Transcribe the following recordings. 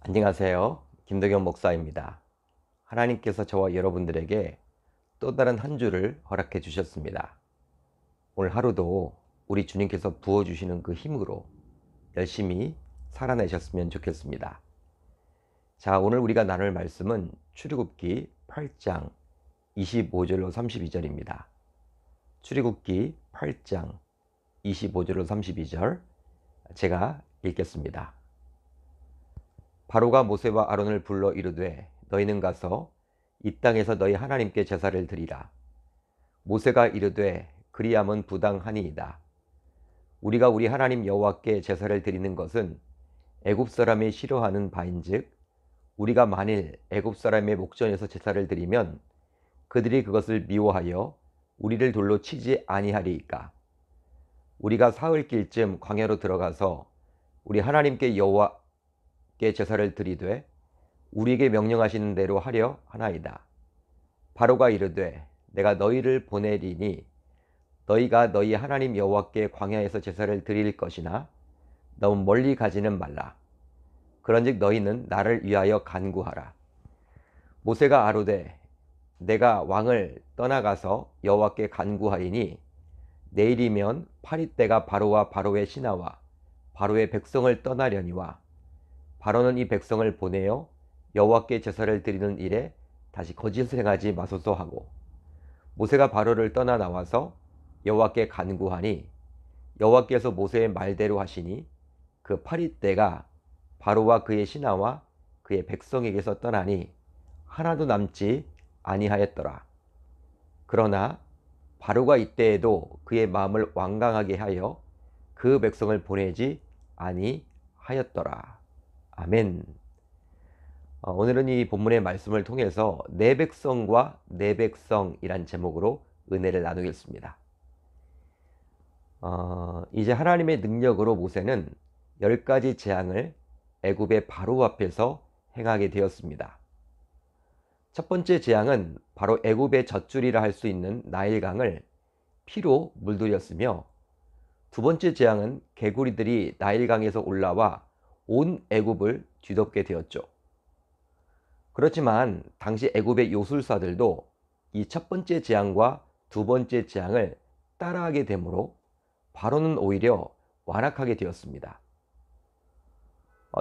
안녕하세요. 김덕영 목사입니다. 하나님께서 저와 여러분들에게 또 다른 한 주를 허락해 주셨습니다. 오늘 하루도 우리 주님께서 부어주시는 그 힘으로 열심히 살아내셨으면 좋겠습니다. 자, 오늘 우리가 나눌 말씀은 출애굽기 8장 25절로 32절입니다. 출애굽기 8장 25절로 32절 제가 읽겠습니다. 바로가 모세와 아론을 불러 이르되 너희는 가서 이 땅에서 너희 하나님께 제사를 드리라. 모세가 이르되 그리함은 부당하니이다. 우리가 우리 하나님 여호와께 제사를 드리는 것은 애굽 사람이 싫어하는 바인즉 우리가 만일 애굽 사람의 목전에서 제사를 드리면 그들이 그것을 미워하여 우리를 돌로 치지 아니하리이까. 우리가 사흘길쯤 광야로 들어가서 우리 하나님께 여호와께 제사를 드리되 우리에게 명령하시는 대로 하려 하나이다. 바로가 이르되 내가 너희를 보내리니 너희가 너희 하나님 여호와께 광야에서 제사를 드릴 것이나 너무 멀리 가지는 말라. 그런즉 너희는 나를 위하여 간구하라. 모세가 아뢰되 내가 왕을 떠나가서 여호와께 간구하리니 내일이면 파리떼가 바로와 바로의 신하와 바로의 백성을 떠나려니와 바로는 이 백성을 보내어 여호와께 제사를 드리는 일에 다시 거짓을 행하지 마소서 하고 모세가 바로를 떠나 나와서 여호와께 간구하니 여호와께서 모세의 말대로 하시니 그 파리떼가 바로와 그의 신하와 그의 백성에게서 떠나니 하나도 남지 아니하였더라. 그러나 바로가 이때에도 그의 마음을 완강하게 하여 그 백성을 보내지 아니하였더라. 아멘. 오늘은 이 본문의 말씀을 통해서 내 백성과 내 백성이란 제목으로 은혜를 나누겠습니다. 이제 하나님의 능력으로 모세는 10가지 재앙을 애굽의 바로 앞에서 행하게 되었습니다. 첫 번째 재앙은 바로 애굽의 젖줄이라 할 수 있는 나일강을 피로 물들였으며 두 번째 재앙은 개구리들이 나일강에서 올라와 온 애굽을 뒤덮게 되었죠. 그렇지만 당시 애굽의 요술사들도 이 첫 번째 재앙과 두 번째 재앙을 따라하게 되므로 바로는 오히려 완악하게 되었습니다.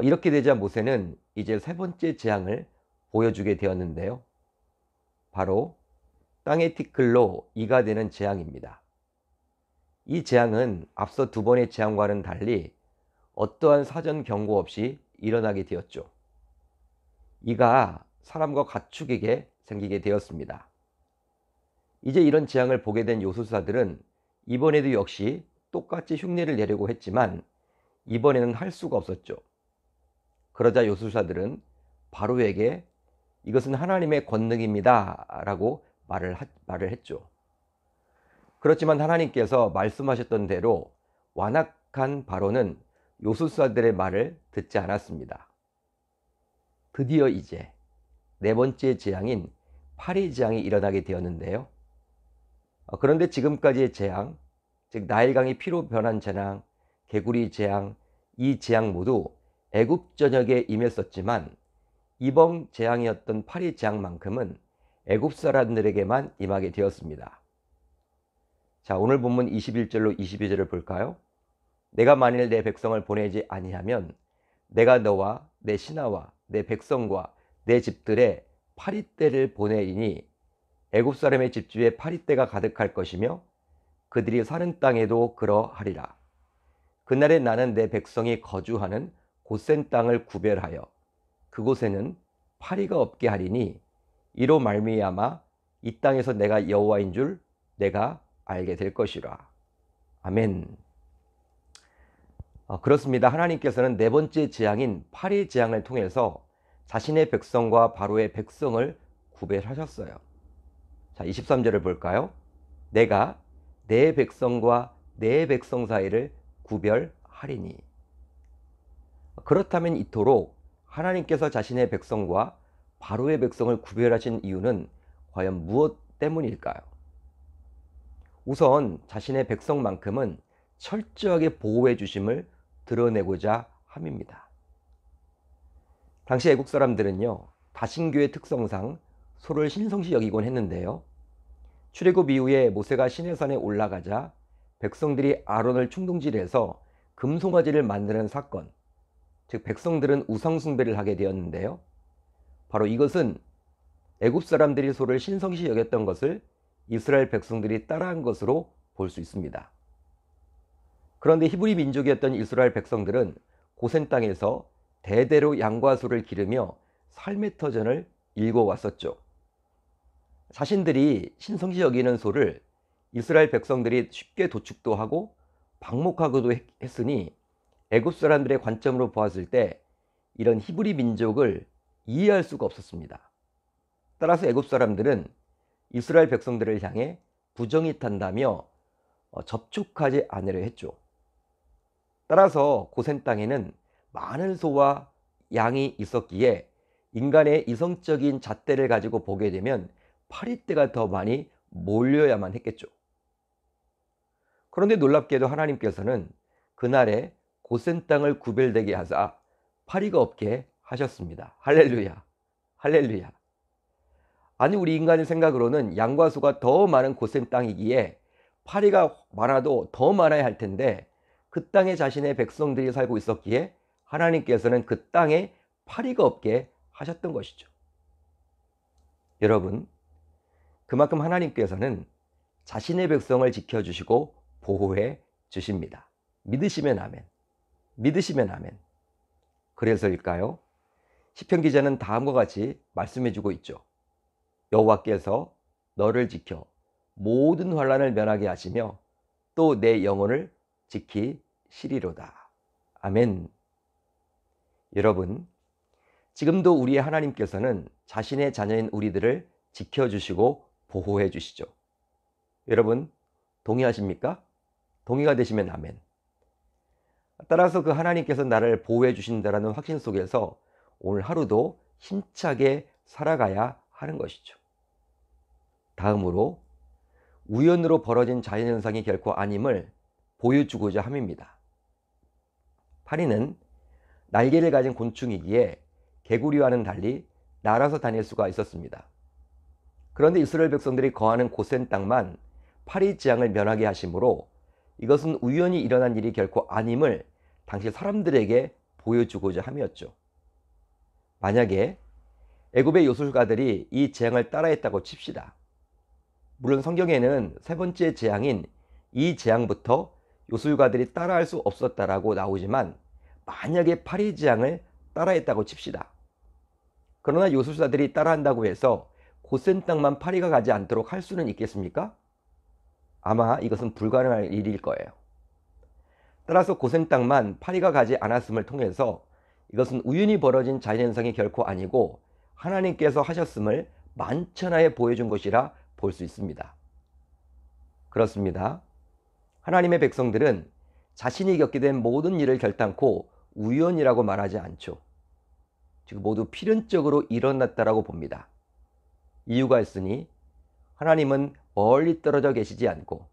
이렇게 되자 모세는 이제 세 번째 재앙을 보여주게 되었는데요. 바로 땅의 티끌로 이가 되는 재앙입니다. 이 재앙은 앞서 두 번의 재앙과는 달리 어떠한 사전 경고 없이 일어나게 되었죠. 이가 사람과 가축에게 생기게 되었습니다. 이제 이런 재앙을 보게 된 요술사들은 이번에도 역시 똑같이 흉내를 내려고 했지만 이번에는 할 수가 없었죠. 그러자 요술사들은 바로에게 이것은 하나님의 권능입니다 라고 말을 했죠. 그렇지만 하나님께서 말씀하셨던 대로 완악한 바로는 요술사들의 말을 듣지 않았습니다. 드디어 이제 네 번째 재앙인 파리 재앙이 일어나게 되었는데요. 그런데 지금까지의 재앙, 즉 나일강이 피로 변한 재앙, 개구리 재앙, 이 재앙 모두 애굽 전역에 임했었지만 이번 재앙이었던 파리 재앙만큼은 애굽 사람들에게만 임하게 되었습니다. 자, 오늘 본문 21절로 22절을 볼까요? 내가 만일 내 백성을 보내지 아니하면 내가 너와 내 신하와 내 백성과 내 집들에 파리떼를 보내리니 애굽 사람의 집주에 파리떼가 가득할 것이며 그들이 사는 땅에도 그러하리라. 그날에 나는 내 백성이 거주하는 곧센 땅을 구별하여 그곳에는 파리가 없게 하리니 이로 말미암아 이 땅에서 내가 여호와인 줄 내가 알게 될 것이라. 아멘. 그렇습니다. 하나님께서는 네 번째 재앙인 파리 재앙을 통해서 자신의 백성과 바로의 백성을 구별하셨어요. 자, 23절을 볼까요? 내가 내 백성과 내 백성 사이를 구별하리니. 그렇다면 이토록 하나님께서 자신의 백성과 바로의 백성을 구별하신 이유는 과연 무엇 때문일까요? 우선 자신의 백성만큼은 철저하게 보호해 주심을 드러내고자 함입니다. 당시 애국 사람들은요, 다신교의 특성상 소를 신성시 여기곤 했는데요. 출애굽 이후에 모세가 시내산에 올라가자 백성들이 아론을 충동질해서 금송아지를 만드는 사건, 즉 백성들은 우상 숭배를 하게 되었는데요. 바로 이것은 애굽 사람들이 소를 신성시 여겼던 것을 이스라엘 백성들이 따라한 것으로 볼 수 있습니다. 그런데 히브리 민족이었던 이스라엘 백성들은 고센 땅에서 대대로 양과 소를 기르며 삶의 터전을 일궈왔었죠. 자신들이 신성시 여기는 소를 이스라엘 백성들이 쉽게 도축도 하고 방목하고도 했으니 애굽 사람들의 관점으로 보았을 때 이런 히브리 민족을 이해할 수가 없었습니다. 따라서 애굽 사람들은 이스라엘 백성들을 향해 부정이 탄다며 접촉하지 않으려 했죠. 따라서 고센 땅에는 많은 소와 양이 있었기에 인간의 이성적인 잣대를 가지고 보게 되면 파리떼가 더 많이 몰려야만 했겠죠. 그런데 놀랍게도 하나님께서는 그날에 고센 땅을 구별되게 하사 파리가 없게 하셨습니다. 할렐루야, 할렐루야. 아니, 우리 인간의 생각으로는 양과 소가 더 많은 고센 땅이기에 파리가 많아도 더 많아야 할 텐데 그 땅에 자신의 백성들이 살고 있었기에 하나님께서는 그 땅에 파리가 없게 하셨던 것이죠. 여러분, 그만큼 하나님께서는 자신의 백성을 지켜주시고 보호해 주십니다. 믿으시면 아멘. 믿으시면 아멘. 그래서일까요? 시편 기자는 다음과 같이 말씀해 주고 있죠. 여호와께서 너를 지켜 모든 환난을 면하게 하시며 또 내 영혼을 지키시리로다. 아멘. 여러분, 지금도 우리의 하나님께서는 자신의 자녀인 우리들을 지켜주시고 보호해 주시죠. 여러분, 동의하십니까? 동의가 되시면 아멘. 따라서 그 하나님께서 나를 보호해 주신다라는 확신 속에서 오늘 하루도 힘차게 살아가야 하는 것이죠. 다음으로 우연으로 벌어진 자연현상이 결코 아님을 보여주고자 함입니다. 파리는 날개를 가진 곤충이기에 개구리와는 달리 날아서 다닐 수가 있었습니다. 그런데 이스라엘 백성들이 거하는 고센 땅만 파리 재앙을 면하게 하심으로 이것은 우연히 일어난 일이 결코 아님을 당시 사람들에게 보여주고자 함이었죠. 만약에 애굽의 요술가들이 이 재앙을 따라했다고 칩시다. 물론 성경에는 세 번째 재앙인 이 재앙부터 요술가들이 따라할 수 없었다라고 나오지만 만약에 파리 재앙을 따라했다고 칩시다. 그러나 요술사들이 따라한다고 해서 고센 땅만 파리가 가지 않도록 할 수는 있겠습니까? 아마 이것은 불가능할 일일 거예요. 따라서 고센 땅만 파리가 가지 않았음을 통해서 이것은 우연히 벌어진 자연현상이 결코 아니고 하나님께서 하셨음을 만천하에 보여준 것이라 볼 수 있습니다. 그렇습니다. 하나님의 백성들은 자신이 겪게 된 모든 일을 결단코 우연이라고 말하지 않죠. 즉 모두 필연적으로 일어났다라고 봅니다. 이유가 있으니 하나님은 멀리 떨어져 계시지 않고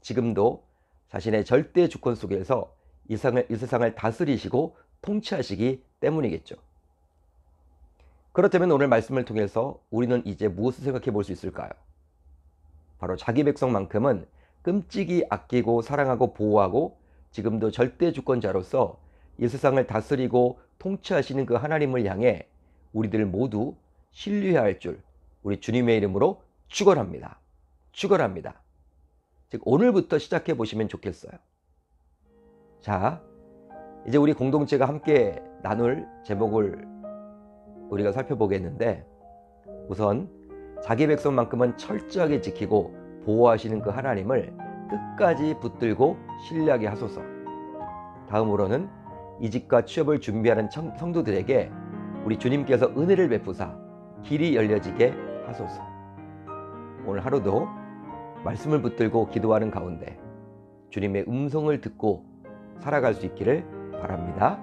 지금도 자신의 절대 주권 속에서 이 세상을 다스리시고 통치하시기 때문이겠죠. 그렇다면 오늘 말씀을 통해서 우리는 이제 무엇을 생각해 볼 수 있을까요? 바로 자기 백성만큼은 끔찍이 아끼고 사랑하고 보호하고 지금도 절대 주권자로서 이 세상을 다스리고 통치하시는 그 하나님을 향해 우리들 모두 신뢰해야 할 줄 우리 주님의 이름으로 축원합니다. 축원합니다. 즉 오늘부터 시작해 보시면 좋겠어요. 자, 이제 우리 공동체가 함께 나눌 제목을 우리가 살펴보겠는데, 우선 자기 백성만큼은 철저하게 지키고 보호하시는 그 하나님을 끝까지 붙들고 신뢰하게 하소서. 다음으로는 이직과 취업을 준비하는 성도들에게 우리 주님께서 은혜를 베푸사 길이 열려지게 하소서. 오늘 하루도 말씀을 붙들고 기도하는 가운데 주님의 음성을 듣고 살아갈 수 있기를 바랍니다.